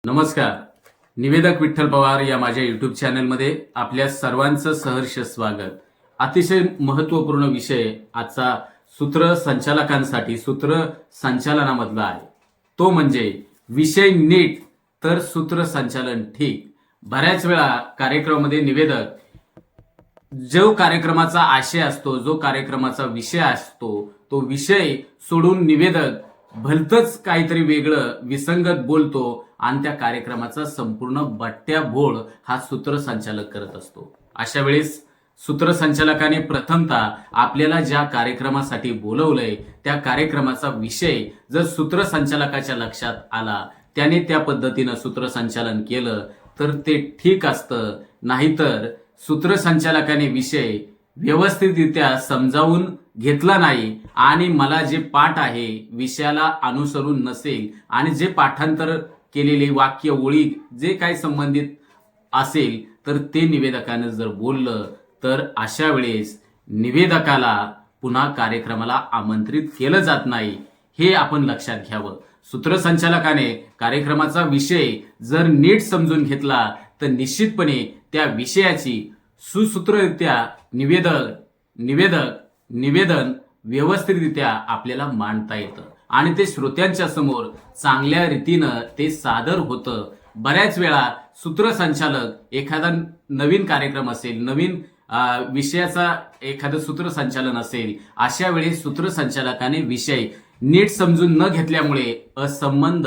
नमस्कार. निवेदक विठ्ठल पवार या माझ्या युट्यूब चॅनलमध्ये आपल्या सर्वांचं सहर्ष स्वागत. अतिशय महत्त्वपूर्ण विषय आजचा सूत्रसंचालकांसाठी सूत्रसंचालनामधला आहे. तो म्हणजे विषय नीट तर सूत्रसंचालन ठीक. बऱ्याच वेळा कार्यक्रमामध्ये निवेदक जो कार्यक्रमाचा आशय असतो, जो कार्यक्रमाचा विषय असतो, तो विषय सोडून निवेदक भलतंच काहीतरी वेगळं विसंगत बोलतो आणि त्या कार्यक्रमाचा संपूर्ण बट्ट्याबोळ हा सूत्रसंचालक करत असतो. अशा वेळेस सूत्रसंचालकाने प्रथमतः आपल्याला ज्या कार्यक्रमासाठी बोलवलंय त्या कार्यक्रमाचा विषय जर सूत्रसंचालकाच्या लक्षात आला, त्याने त्या पद्धतीनं सूत्रसंचालन केलं तर ते ठीक असतं. नाहीतर सूत्रसंचालकाने विषय व्यवस्थितरित्या समजावून घेतला नाही आणि मला जे पाठ आहे विषयाला अनुसरून नसेल आणि जे पाठांतर केलेले वाक्य ओळी जे काही संबंधित असेल तर ते निवेदकानं जर बोललं तर अशा वेळेस निवेदकाला पुन्हा कार्यक्रमाला आमंत्रित केलं जात नाही. हे आपण लक्षात घ्यावं. सूत्रसंचालकाने कार्यक्रमाचा विषय जर नीट समजून घेतला तर निश्चितपणे त्या विषयाची सुसूत्ररित्या निवेदन व्यवस्थितरित्या आपल्याला मांडता येतं आणि ते श्रोत्यांच्या समोर चांगल्या रीतीनं ते सादर होतं. बऱ्याच वेळा सूत्रसंचालक एखादा नवीन कार्यक्रम असेल, नवीन विषयाचा एखादं सूत्रसंचालन असेल, अशा वेळी सूत्रसंचालकाने विषय नीट समजून न घेतल्यामुळे असंबंध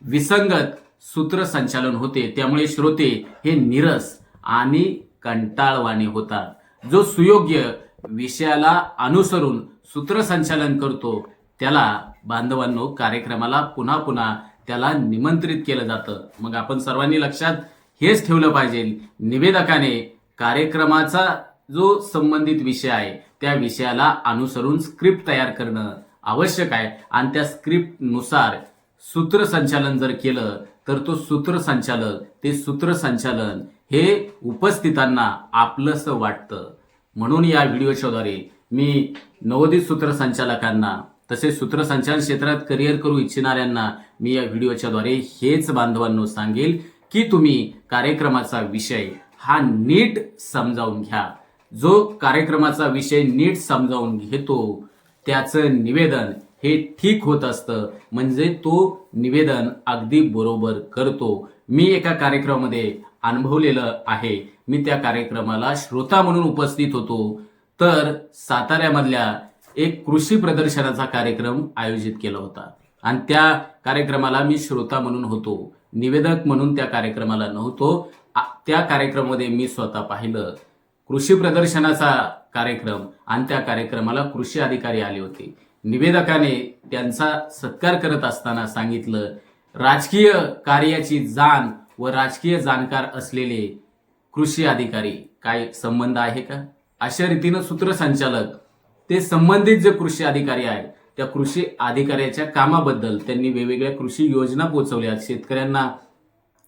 विसंगत सूत्रसंचालन होते. त्यामुळे श्रोते हे निरस आणि कंटाळवाणे होतात. जो सुयोग्य विषयाला अनुसरून सूत्रसंचालन करतो त्याला बांधवांनो कार्यक्रमाला पुन्हा पुन्हा त्याला निमंत्रित केलं जातं. मग आपण सर्वांनी लक्षात हेच ठेवलं पाहिजे, निवेदकाने कार्यक्रमाचा जो संबंधित विषय आहे त्या विषयाला अनुसरून स्क्रिप्ट तयार करणं आवश्यक आहे आणि त्या स्क्रिप्टनुसार सूत्रसंचालन जर केलं तर तो सूत्रसंचालन हे उपस्थितांना आपलंसं वाटतं. म्हणून या व्हिडिओच्या द्वारे मी नवोदित सूत्रसंचालकांना तसेच सूत्रसंचालन क्षेत्रात करिअर करू इच्छिणाऱ्यांना मी या व्हिडिओच्या द्वारे हेच बांधवांनो सांगेल की तुम्ही कार्यक्रमाचा विषय हा नीट समजावून घ्या. जो कार्यक्रमाचा विषय नीट समजावून घेतो त्याचं निवेदन हे ठीक होत असतं. म्हणजे तो निवेदन अगदी बरोबर करतो. मी एका कार्यक्रमामध्ये अनुभवलेलं आहे. मी त्या कार्यक्रमाला श्रोता म्हणून उपस्थित होतो. तर साताऱ्यामधल्या एक कृषी प्रदर्शनाचा कार्यक्रम आयोजित केला होता आणि त्या कार्यक्रमाला मी श्रोता म्हणून होतो, निवेदक म्हणून त्या कार्यक्रमाला नव्हतो. त्या कार्यक्रमामध्ये मी स्वतः पाहिलं कृषी प्रदर्शनाचा कार्यक्रम आणि त्या कार्यक्रमाला कृषी अधिकारी आले होते. निवेदकाने त्यांचा सत्कार करत असताना सांगितलं, राजकीय कार्याची जाण व राजकीय जाणकार असलेले कृषी अधिकारी काय संबंध आहे का? अशा रीतीनं सूत्रसंचालक ते संबंधित जे कृषी अधिकारी आहेत त्या कृषी अधिकाऱ्याच्या कामाबद्दल त्यांनी वेगवेगळ्या कृषी योजना पोहोचवल्या. शेतकऱ्यांना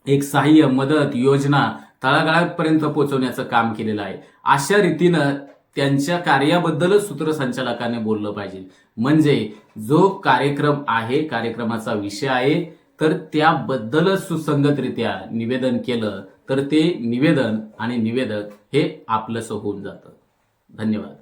एक सहाय्य मदत योजना तळागाळापर्यंत पोहोचवण्याचं काम केलेलं आहे. अशा रीतीनं त्यांच्या कार्याबद्दलच सूत्रसंचालकाने बोललं पाहिजे. म्हणजे जो कार्यक्रम आहे, कार्यक्रमाचा विषय आहे तर त्याबद्दलच सुसंगतरित्या निवेदन केलं तर ते निवेदन आणि निवेदक हे आपलंसं होऊन जातं. धन्यवाद.